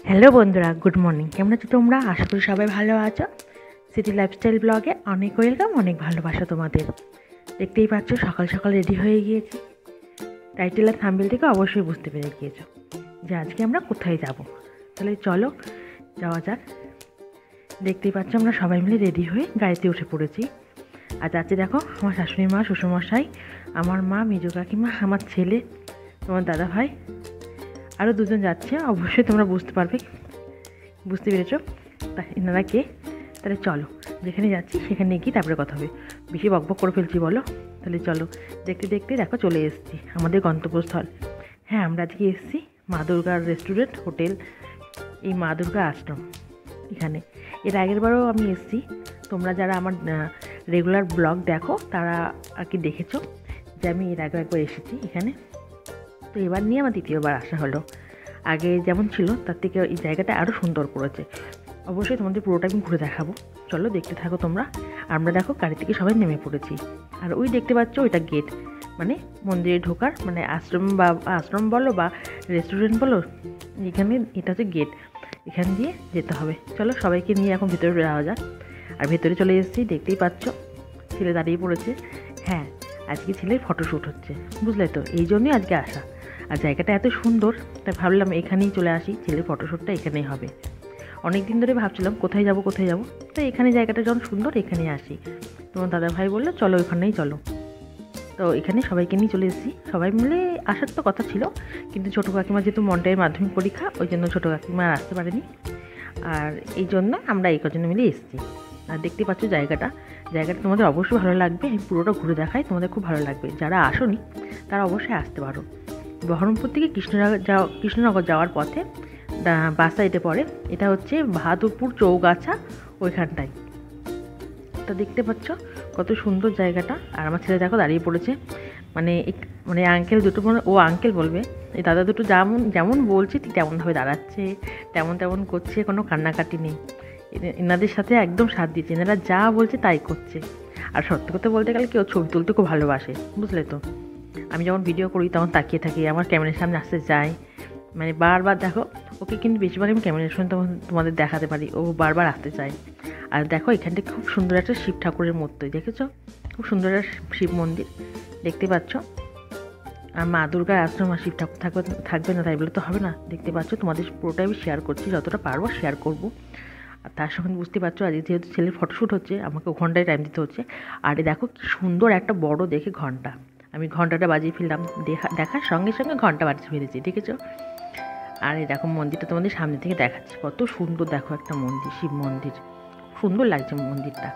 Hello বন্ধুরা, good morning. কেমন আছো তোমরা? আশা করি সবাই ভালো আছো। সিটি লাইফস্টাইল ব্লগে অনেক ওয়েলকাম, অনেক ভালোবাসা তোমাদের। দেখতেই পাচ্ছ সকাল সকাল রেডি হয়ে গিয়েছি। টাইটেল আর থাম্বনেল থেকে অবশ্যই বুঝতে পেরে গিয়েছো যে আজকে আমরা কোথায় যাব। তাহলে চলো যাওয়া যাক। দেখতেই পাচ্ছ আমরা সবাই মিলে রেডি হয়ে গাড়িতে উঠে পড়েছি। আর যাচ্ছি দেখো আমার শাশুড়ি মা, শ্বশুরমশাই, আমার মা, মেজো কাকিমা, আমার ছেলে, তোমার দাদা ভাই, আরও দুজন যাচ্ছে। অবশ্যই তোমরা বুঝতে পেরেছো তা এনারা কে। তাহলে চলো যেখানে যাচ্ছি সেখানে গিয়ে তারপরে কথা হবে। বেশি বকবক করে ফেলছি বলো। তাহলে চলো, দেখতে দেখতে দেখো চলে এসেছি আমাদের গন্তব্যস্থল। হ্যাঁ, আমরা আজকে এসেছি মা দুর্গার রেস্টুরেন্ট হোটেল, এই মা দুর্গা আশ্রম। এখানে এর আগের বারও আমি এসেছি। তোমরা যারা আমার রেগুলার ব্লগ দেখো তারা আর কি দেখেছো যে আমি এর আগে একবার এসেছি এখানে। তো এবার নিয়ে আমার দ্বিতীয়বার আসা হলো। আগে যেমন ছিল তার থেকে এই জায়গাটা আরও সুন্দর করেছে। অবশ্যই তোমাদের পুরোটা আমি ঘুরে দেখাবো। চলো দেখতে থাকো তোমরা। আমরা দেখো গাড়ি থেকে সবাই নেমে পড়েছি। আর ওই দেখতে পাচ্ছ ওইটা গেট, মানে মন্দিরে ঢোকার, মানে আশ্রম বলো বা রেস্টুরেন্ট বলো, এখানে এটা হচ্ছে গেট। এখান দিয়ে যেতে হবে। চলো সবাইকে নিয়ে এখন ভেতরে যাওয়া যাক। আর ভেতরে চলে এসেছি, দেখতেই পাচ্ছ ছেলে দাঁড়িয়ে পড়েছে। হ্যাঁ, আজকে ছেলের ফটোশ্যুট হচ্ছে, বুঝলে তো, এই জন্যই আজকে আসা। আর জায়গাটা এত সুন্দর তাই ভাবলাম এখানেই চলে আসি, ছেলের ফটোশ্যুটটা এখানেই হবে। অনেক দিন ধরে ভাবছিলাম কোথায় যাব তো এখানে জায়গাটা যখন সুন্দর এখানেই আসি। তোমার দাদা ভাই বললো চলো ওখানেই চলো। তো এখানে সবাইকে নিয়ে চলে এসেছি। সবাই মিলে আসার তো কথা ছিল, কিন্তু ছোটো কাকিমা যেহেতু মন্টায়ের মাধ্যমিক পরীক্ষা, ওই জন্য ছোটো কাকিমা আর আসতে পারেনি। আর এই জন্য আমরা এই কজন মিলে এসেছি। আর দেখতে পাচ্ছ জায়গাটা তোমাদের অবশ্যই ভালো লাগবে। আমি পুরোটা ঘুরে দেখাই, তোমাদের খুব ভালো লাগবে। যারা আসোনি তারা অবশ্যই আসতে পারো। বহরমপুর থেকে কৃষ্ণনগর যাওয়ার পথে বাস সাইডে পড়ে। এটা হচ্ছে বাহাদুরপুর চৌগাছা, ওইখানটায়। তো দেখতে পাচ্ছ কত সুন্দর জায়গাটা। আর আমার ছেলে দেখো দাঁড়িয়ে পড়েছে, মানে আঙ্কেল দুটো, মানে ও আঙ্কেল বলবে, এই দাদা দুটো যেমন বলছে ঠিক তেমনভাবে দাঁড়াচ্ছে, তেমন করছে, কোনো কান্নাকাটি নেই। এনাদের সাথে একদম সাথ দিচ্ছে, এনারা যা বলছে তাই করছে। আর সত্যি কথা বলতে গেলে কেউ ছবি তুলতে খুব ভালোবাসে, বুঝলে তো। আমি যখন ভিডিও করি তখন তাকিয়ে থাকি, আমার ক্যামেরার সামনে আসতে চাই, মানে বারবার দেখো ওকে, কিন্তু বেশিরভাগ আমি ক্যামেরার সামনে তোমাদের দেখাতে পারি, ও বারবার আসতে চায়। আর দেখো এখানটা খুব সুন্দর একটা শিব ঠাকুরের মূর্তি, দেখেছো? খুব সুন্দর একটা শিব মন্দির দেখতে পাচ্ছ। আর মা দুর্গার আশ্রম, আর শিব ঠাকুর থাকবে না তাই বলে তো হবে না। দেখতে পাচ্ছ, তোমাদের পুরোটাই আমি শেয়ার করছি, যতটা পারবো শেয়ার করবো। আর তার সঙ্গে বুঝতে পারছো আজকে যেহেতু ছেলের ফটোশ্যুট হচ্ছে, আমাকে ঘন্টায় টাইম দিতে হচ্ছে। আর দেখো কি সুন্দর একটা বড় দেখে ঘন্টা, আমি ঘন্টাটা বাজিয়ে ফেললাম, দেখার সঙ্গে সঙ্গে ঘন্টা বাজিয়ে ফেলেছি, দেখেছো? আর এই দেখো মন্দিরটা তোমাদের সামনে থেকে দেখাচ্ছি, কত সুন্দর দেখো একটা মন্দির, শিব মন্দির, সুন্দর লাগছে মন্দিরটা।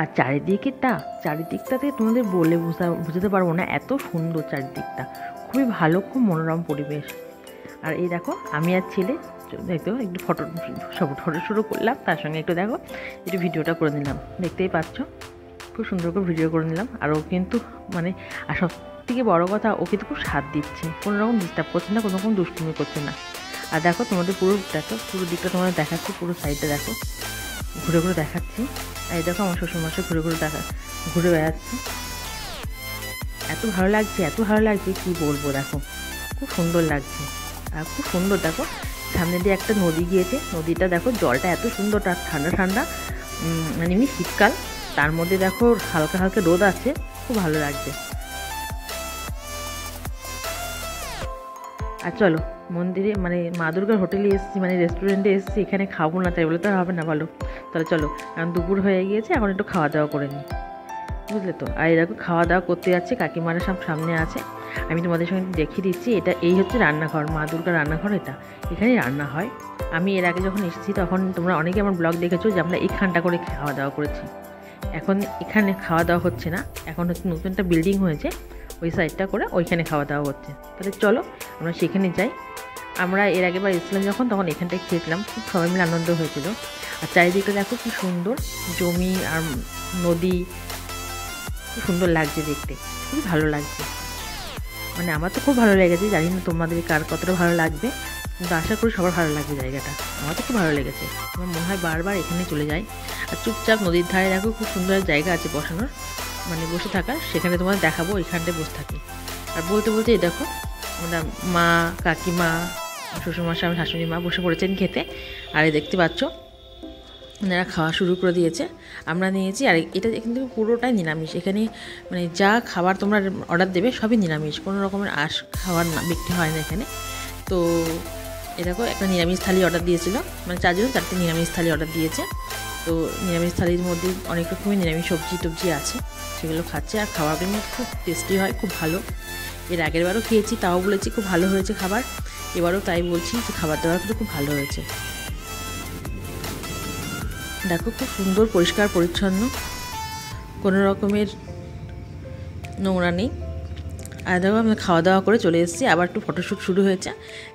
আর চারিদিকটাতে তোমাদের বলে বুঝাতে পারবো না, এত সুন্দর চারিদিকটা, খুবই ভালো, খুব মনোরম পরিবেশ। আর এই দেখো আমি আর ছেলে দেখো একটু ফটো শুরু করলাম, তার সঙ্গে একটু দেখো একটু ভিডিওটা করে নিলাম। দেখতেই পাচ্ছ খুব সুন্দর করে ভিডিও করে নিলাম। আর ও কিন্তু আর সব থেকে বড়ো কথা, ও কিন্তু খুব সাথ দিচ্ছে, কোনো রকম ডিস্টার্ব করছে না, কোনো রকম দুষ্টুমি করছে না। আর দেখো তোমাদের পুরো দিকটা তোমাদের দেখাচ্ছি, পুরো সাইডটা দেখো, ঘুরে ঘুরে দেখাচ্ছি। আর এই দেখো আমার শ্বশুরমশাই ঘুরে বেড়াচ্ছে। এত ভালো লাগছে কি বলবো, দেখো খুব সুন্দর লাগছে। আর খুব সুন্দর দেখো সামনে দিয়ে একটা নদী গিয়েছে, নদীটা দেখো জলটা এত সুন্দর, ঠান্ডা, মানে এমনি শীতকাল, তার মধ্যে দেখো হালকা হালকা রোদ আছে, খুব ভালো লাগছে। আর চলো মন্দিরে, মানে মা দুর্গার হোটেলে এসেছি, মানে রেস্টুরেন্টে এসেছি, এখানে খাবো না তাই বলে তো হবে না বলো। তাহলে চলো, কারণ দুপুর হয়ে গিয়েছে, এখন একটু খাওয়া দাওয়া করে নিই, বুঝলে তো। আর এরকম খাওয়া দাওয়া করতে যাচ্ছে, কাকিমারা সব সামনে আছে, আমি তোমাদের সঙ্গে দেখিয়ে দিচ্ছি। এই হচ্ছে রান্নাঘর, মা দুর্গার রান্নাঘর, এখানেই রান্না হয়। আমি এর আগে যখন এসেছি তখন তোমরা অনেকে আমার ব্লগ দেখেছো যে আমরা এইখানটা করে খাওয়া দাওয়া করেছি। এখন এখানে খাওয়া দাওয়া হচ্ছে না, এখন হচ্ছে নতুন একটা বিল্ডিং হয়েছে, ওই সাইডটা করে ওইখানে খাওয়া দাওয়া হচ্ছে। তাহলে চলো আমরা সেখানে যাই। আমরা এর আগে বার এসেছিলাম যখন, তখন এখানটায় খেয়েছিলাম, খুব সবাই মিলে আনন্দ হয়েছিল। আর চারিদিকটা দেখো কি সুন্দর, জমি আর নদী, খুব সুন্দর লাগছে দেখতে, খুবই ভালো লাগছে। মানে আমার তো খুব ভালো লেগেছে, জানি না তোমাদের কার কতটা ভালো লাগবে, কিন্তু আশা করি সবার ভালো লাগবে জায়গাটা। আমার তো খুব ভালো লেগেছে, আমার মনে হয় বারবার এখানে চলে যাই। আর চুপচাপ নদীর ধারে দেখো খুব সুন্দর জায়গা আছে বসানোর, মানে বসে থাকার, সেখানে তোমাদের দেখাবো, এখানটায় বসে থাকি। আর বলতে এই দেখো আমরা মা, কাকিমা, শ্বশুরমশাই আমার শাশুড়ি মা বসে পড়েছেন খেতে। আর এই দেখতে পাচ্ছ ওনারা খাওয়া শুরু করে দিয়েছে, আমরা নিয়েছি। আর এটা কিন্তু পুরোটাই নিরামিষ, এখানে মানে যা খাবার তোমরা অর্ডার দেবে সবই নিরামিষ, কোনো রকমের খাবার না বিক্রি হয় না এখানে। তো এরকম একটা নিরামিষ থালি অর্ডার দিয়েছিল, মানে 4 জন 4টে নিরামিষ থালি অর্ডার দিয়েছে। তো নিরামিষ থালির মধ্যে অনেক রকমের নিরামিষ সবজি টবজি আছে, সেগুলো খাচ্ছে। আর খাবারগুলো খুব টেস্টি হয়, খুব ভালো। এর আগের বারও খেয়েছি, তাও বলেছি খুব ভালো হয়েছে খাবার, এবারও তাই বলছি যে খাবার দাবার কিন্তু খুব ভালো হয়েছে। দেখো খুব সুন্দর পরিষ্কার পরিচ্ছন্ন, কোনো রকমের নোংরা নেই। আর দেখো আমি খাওয়া দাওয়া করে চলে এসেছি, আবার একটু ফটোশ্যুট শুরু হয়েছে।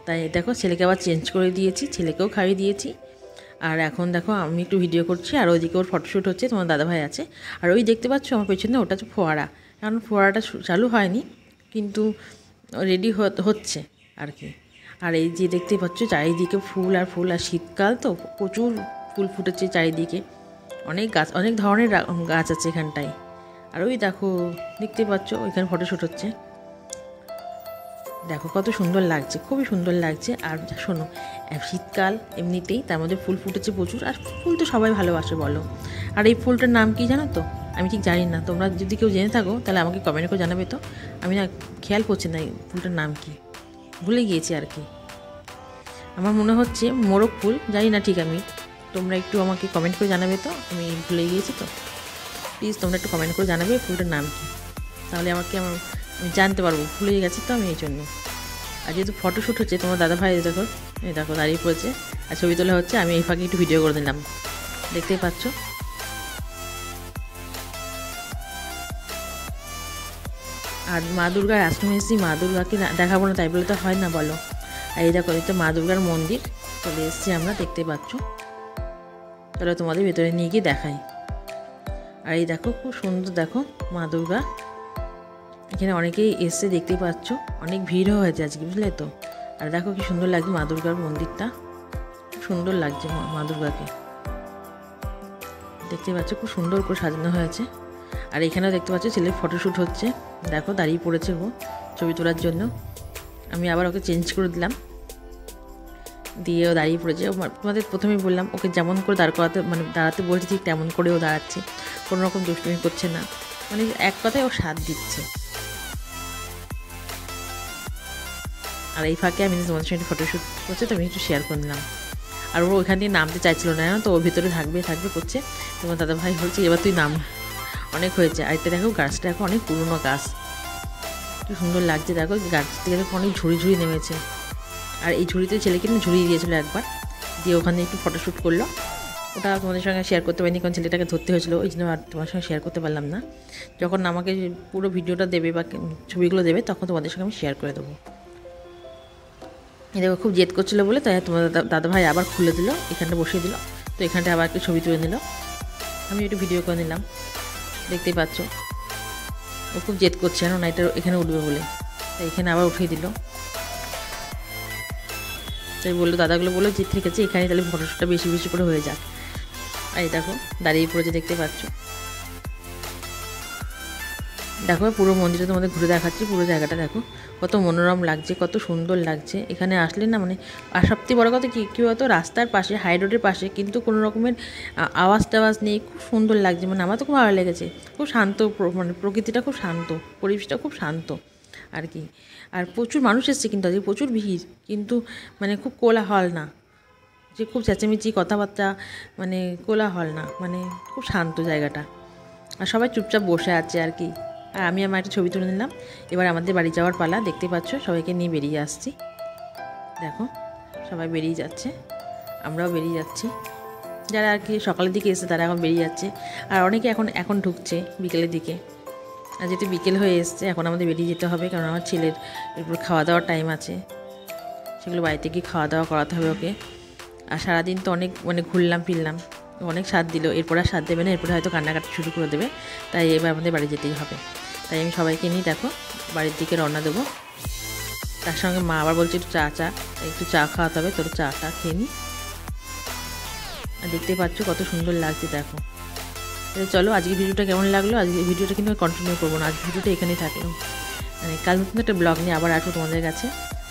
তাই দেখো ছেলেকে আবার চেঞ্জ করে দিয়েছি, ছেলেকেও খাইয়ে দিয়েছি। আর এখন দেখো আমি একটু ভিডিও করছি, আর ওইদিকে ওর ফটোশ্যুট হচ্ছে, তোমার দাদাভাই আছে। আর ওই দেখতে পাচ্ছ আমার পেছনে, ওটা হচ্ছে ফোয়ারা, কারণ ফোয়ারাটা চালু হয়নি কিন্তু রেডি হচ্ছে আর কি। আর এই যে দেখতে পাচ্ছ চারিদিকে ফুল আর ফুল, আর শীতকাল তো প্রচুর ফুল ফুটেছে চারিদিকে, অনেক গাছ, অনেক ধরনের গাছ আছে এখানটায়। আর ওই দেখো দেখতে পাচ্ছ ওইখানে ফটোশ্যুট হচ্ছে, দেখো কত সুন্দর লাগছে, খুবই সুন্দর লাগছে। আর শোনো, শীতকাল এমনিতেই, তার মধ্যে ফুল ফুটেছে প্রচুর, আর ফুল তো সবাই ভালোবাসে বলো। আর এই ফুলটার নাম কি জানো তো? আমি ঠিক জানি না, তোমরা যদি কেউ জেনে থাকো তাহলে আমাকে কমেন্ট করে জানাবে তো। আমি না খেয়াল করছি না এই ফুলটার নাম কি, ভুলে গিয়েছি আর কি। আমার মনে হচ্ছে মোরগ ফুল, জানি না ঠিক আমি, তোমরা একটু আমাকে কমেন্ট করে জানাবে তো, আমি ভুলে গিয়েছি তো। প্লিজ তোমরা একটু কমেন্ট করে জানাবে ফুলটার নাম কি, তাহলে আমি জানতে পারবো, ভুলে গেছি তো আমি এই জন্য। আর যেহেতু ফটোশ্যুট হচ্ছে, তোমার দাদাভাই দেখো এই দেখো দাঁড়িয়ে পড়েছে, আর ছবি তোলা হচ্ছে, আমি এই ফাঁকে একটু ভিডিও করে দিলাম, দেখতেই পাচ্ছ। আর মা দুর্গার আশ্রমে এসেছি, মা দুর্গাকে দেখাবো না তাই বলে তো হয় না বলো। আর এই দেখো এই তো মা দুর্গার মন্দির চলে এসেছি আমরা, দেখতে পাচ্ছ। চলো তোমাদের ভেতরে নিয়ে গিয়ে দেখাই। আর এই দেখো খুব সুন্দর, দেখো মা দুর্গা, এখানে অনেকেই এসছে দেখতে পাচ্ছ, অনেক ভিড়ও হয়েছে আজকে, বুঝলে তো। আর দেখো কি সুন্দর লাগছে মা দুর্গার মন্দিরটা, খুব সুন্দর লাগছে মা দুর্গাকে, দেখতে পাচ্ছ খুব সুন্দর করে সাজানো হয়েছে। আর এখানেও দেখতে পাচ্ছ ছেলের ফটোশ্যুট হচ্ছে, দেখো দাঁড়িয়ে পড়েছে ও ছবি তোলার জন্য। আমি আবার ওকে চেঞ্জ করে দিলাম, দিয়ে ও দাঁড়িয়ে পড়েছে। তোমাদের প্রথমেই বললাম ওকে যেমন করে দাঁড়াতে বলছি ঠিক তেমন করে ও দাঁড়াচ্ছে, কোনো রকম দুষ্টুমি করছে না, মানে এক কথায় ও সাথ দিচ্ছে। আর এই ফাঁকে আমি তোমাদের সঙ্গে ফটোশ্যুট করছে, তো আমি একটু শেয়ার করে নিলাম। আর ও ওইখান দিয়ে নামতে চাইছিল না, তো ওর ভিতরে থাকবে করছে। তোমার দাদাভাই বলছে এবার তুই নাম, অনেক হয়েছে। আর এটা দেখো গাছটা দেখো অনেক পুরনো গাছ, কি সুন্দর লাগছে। দেখো গাছ থেকে দেখো অনেক ঝুড়ি নেমেছে। আর এই ঝুড়িতে ছেলেকে ঝুড়িয়ে দিয়েছিল একবার, দিয়ে ওখানে একটু ফটোশ্যুট করলো। ওটা তোমাদের সঙ্গে শেয়ার করতে পারিনি, কারণ ছেলেটাকে ধরতে হয়েছিলো, ওই জন্য আর তোমার সঙ্গে শেয়ার করতে পারলাম না। যখন আমাকে পুরো ভিডিওটা দেবে বা ছবিগুলো দেবে, তখন তোমাদের সঙ্গে আমি শেয়ার করে দেবো। দেখো খুব জেদ করছিলো বলে, তাই তোমার দাদাভাই আবার খুলে দিল, এখানটা বসিয়ে দিল। তো এখানটা আবার একটু ছবি তুলে নিল, আমি একটু ভিডিও করে নিলাম, দেখতেই পাচ্ছ। ও খুব জেদ করছে না এটা এখানে উঠবে বলে, তাই এখানে আবার উঠিয়ে দিল। তাই বললো, দাদাগুলো বললো যে ঠিক আছে এখানে তাহলে ফটোশ্যুটটা বেশি বেশি করে হয়ে যাক। আর এই দেখো দাঁড়িয়ে পড়েছে, দেখতে পাচ্ছ। দেখো পুরো মন্দিরটা তোমাদের ঘুরে দেখাচ্ছি, পুরো জায়গাটা দেখো কত মনোরম লাগছে, কত সুন্দর লাগছে। এখানে আসলে না মানে, আর সবথেকে বড় কথা কী বলতো, রাস্তার পাশে, হাই রোডের পাশে, কিন্তু কোনো রকমের আওয়াজ টাওয়াজ নেই, খুব সুন্দর লাগছে। মানে আমার তো খুব ভালো লেগেছে, খুব শান্ত, মানে প্রকৃতিটা খুব শান্ত, পরিবেশটা খুব শান্ত আর কি। আর প্রচুর মানুষ এসছে কিন্তু আজকে, প্রচুর ভিড়, কিন্তু মানে খুব কোলাহল না, যে খুব চেঁচামেচি কথাবার্তা, মানে কোলাহল না, মানে খুব শান্ত জায়গাটা। আর সবাই চুপচাপ বসে আছে আর কি। আর আমি আমার একটা ছবি তুলে নিলাম। এবার আমাদের বাড়ি যাওয়ার পালা, দেখতে পাচ্ছ সবাইকে নিয়ে বেরিয়ে আসছি। দেখো সবাই বেরিয়ে যাচ্ছে, আমরাও বেরিয়ে যাচ্ছি। যারা আর কি সকালের দিকে এসে তারা এখন বেরিয়ে যাচ্ছে, আর অনেকে এখন ঢুকছে বিকেলের দিকে। আর যেহেতু বিকেল হয়ে এসছে, এখন আমাদের বেরিয়ে যেতে হবে, কারণ আমার ছেলের এরপর খাওয়া দাওয়ার টাইম আছে, সেগুলো বাড়িতে গিয়ে খাওয়া দাওয়া করাতে হবে ওকে। আর সারাদিন তো অনেক মানে ঘুরলাম ফিরলাম, অনেক স্বাদ দিল, এরপর আর স্বাদ দেবে না, এরপরে হয়তো কান্নাকাটি শুরু করে দেবে। তাই এবার আমাদের বাড়ি যেতেই হবে। তাই আমি সবাইকে নিয়ে দেখো বাড়ির দিকে রওনা দেবো। তার সঙ্গে মা আবার বলছে একটু একটু চা খাওয়াতে হবে, তোর চাটা খেয়ে নিই। আর দেখতেই পাচ্ছ কত সুন্দর লাগছে, দেখো। চলো আজকে ভিডিওটা কেমন লাগলো, আজকে ভিডিওটা কিন্তু কন্টিনিউ করবো না, আজকে ভিডিওটা এখানেই থাকলো। মানে কাল নতুন একটা ব্লগ নিয়ে আবার আসবো তোমাদের কাছে।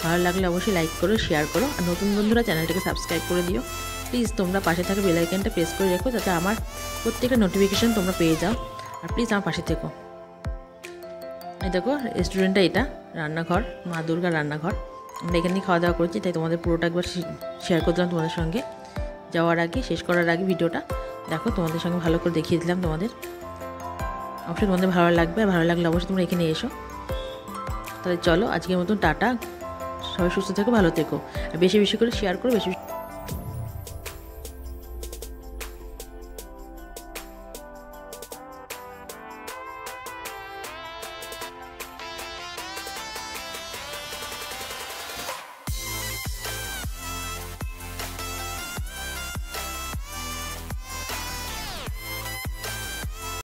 ভালো লাগলে অবশ্যই লাইক করো, শেয়ার করো, আর নতুন বন্ধুরা চ্যানেলটাকে সাবস্ক্রাইব করে দিও। প্লিজ তোমরা পাশে থাকা বেল আইকনটা প্রেস করে রেখো, যাতে আমার প্রত্যেকটা নোটিফিকেশান তোমরা পেয়ে যাও। আর প্লিজ আমার পাশে থেকো। এই দেখো রেস্টুরেন্টটা, এটা রান্নাঘর, মা দুর্গার রান্নাঘর। আমরা এখানেই খাওয়া দাওয়া করছি, তাই তোমাদের পুরোটা একবার শেয়ার করলাম তোমাদের সঙ্গে। যাওয়ার আগে, শেষ করার আগে ভিডিওটা দেখো, তোমাদের সঙ্গে ভালো করে দেখিয়ে দিলাম তোমাদের। অবশ্যই তোমাদের ভালো লাগবে, আর ভালো লাগলে অবশ্যই তোমরা এখানে এসো। তাহলে চলো আজকের মতন টাটা, সবাই সুস্থ থেকো, ভালো থেকো, আর বেশি বেশি করে শেয়ার করো, বেশি